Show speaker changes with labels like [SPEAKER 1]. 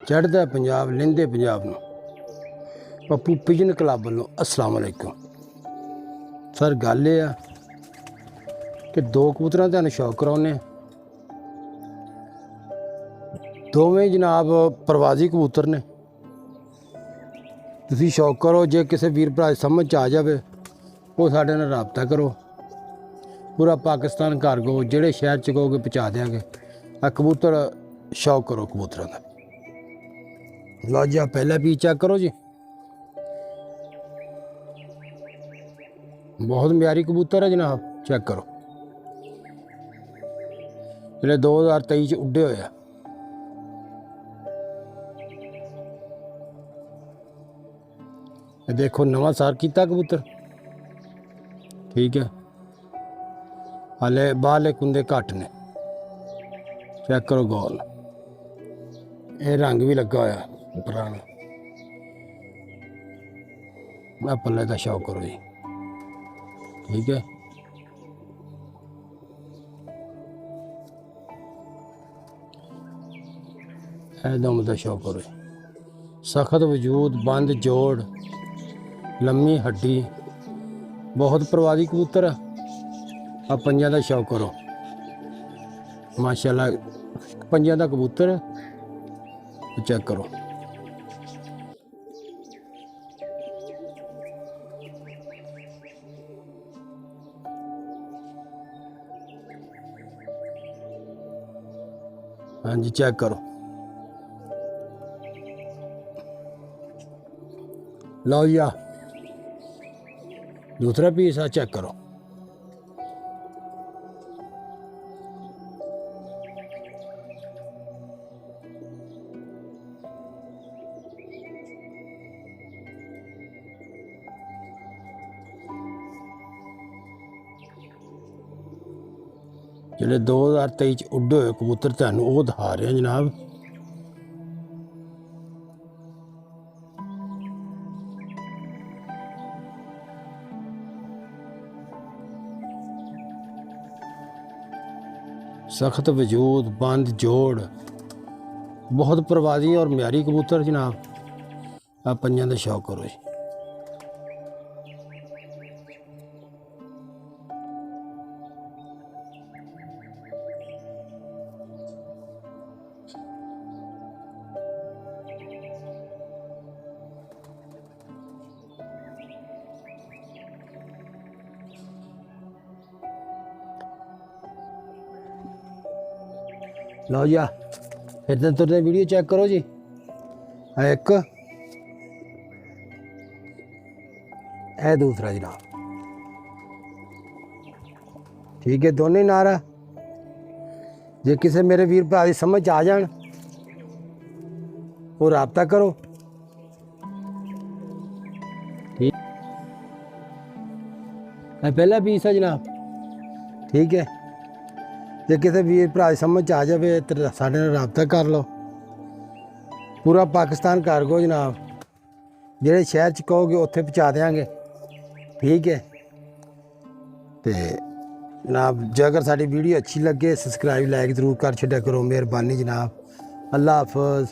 [SPEAKER 1] चढ़दा पंजाब लहिंदे पंजाब नूं Pappu pigeon club वालों अस्सलाम वालेकुम। सर गल ये आ कि दो कबूतरां दा शौक कराउने, दोवें जनाब प्रवासी कबूतर ने। तुसीं शौक करो, जे किसी वीर भरा समझ आ जाए वो साडे नाल राबता करो। पूरा पाकिस्तान कार्गो जिहड़े शहर च कहोगे पहुँचा देंगे। आ कबूतर शौक करो कबूतरां दा। लो जी पहला पीस चेक करो जी, बहुत म्यारी कबूतर है जनाब। चेक करो जेह्ड़े 2023 च उड्डे होए आ। देखो नवां सार कीता कबूतर, ठीक है। हाले बाहरले कुंदे घट ने, चेक करो गौर। ये रंग भी लगा होया पुराना। पल्ले का शौक करो जी, ठीक है। दम का शौक करो जी। सख्त वजूद, बंद जोड़, लम्मी हड्डी, बहुत प्रवादी कबूतर आ। पंजां का शौक करो माशाल्लाह। पंजां का कबूतर चेक करो। हाँ जी चेक करो। लो जी दूसरा पीस आ, चेक करो। जेह्ड़े 2023 च उड्डे होए कबूतर तुहानूं ओह् दिखा रहे हैं जनाब। सख्त वजूद, बंद जोड़, बहुत प्रवादी और म्यारी कबूतर जनाब। आप पंजां दा शौक करो जी। लो जी फिरते तुरते वीडियो चेक करो जी। एक है दूसरा जनाब, ठीक है। दोनों ही नारा जे किसी मेरे वीर भरा की समझ आ जान वो राबता करो, ठीक है। पहला पीस है जनाब, ठीक है। जे किसी वीर भरा की समझ आ जाए तो साढ़े नाल राबता कर लो। पूरा पाकिस्तान कार्गो जनाब, जिहड़े शहर च कहोगे उत्थे पहुँचा देंगे, ठीक है। तो जनाब जे अगर साडी वीडियो अच्छी लगे सब्सक्राइब लाइक जरूर कर छड्या करो। मेहरबानी जनाब। अल्लाह हाफिज़।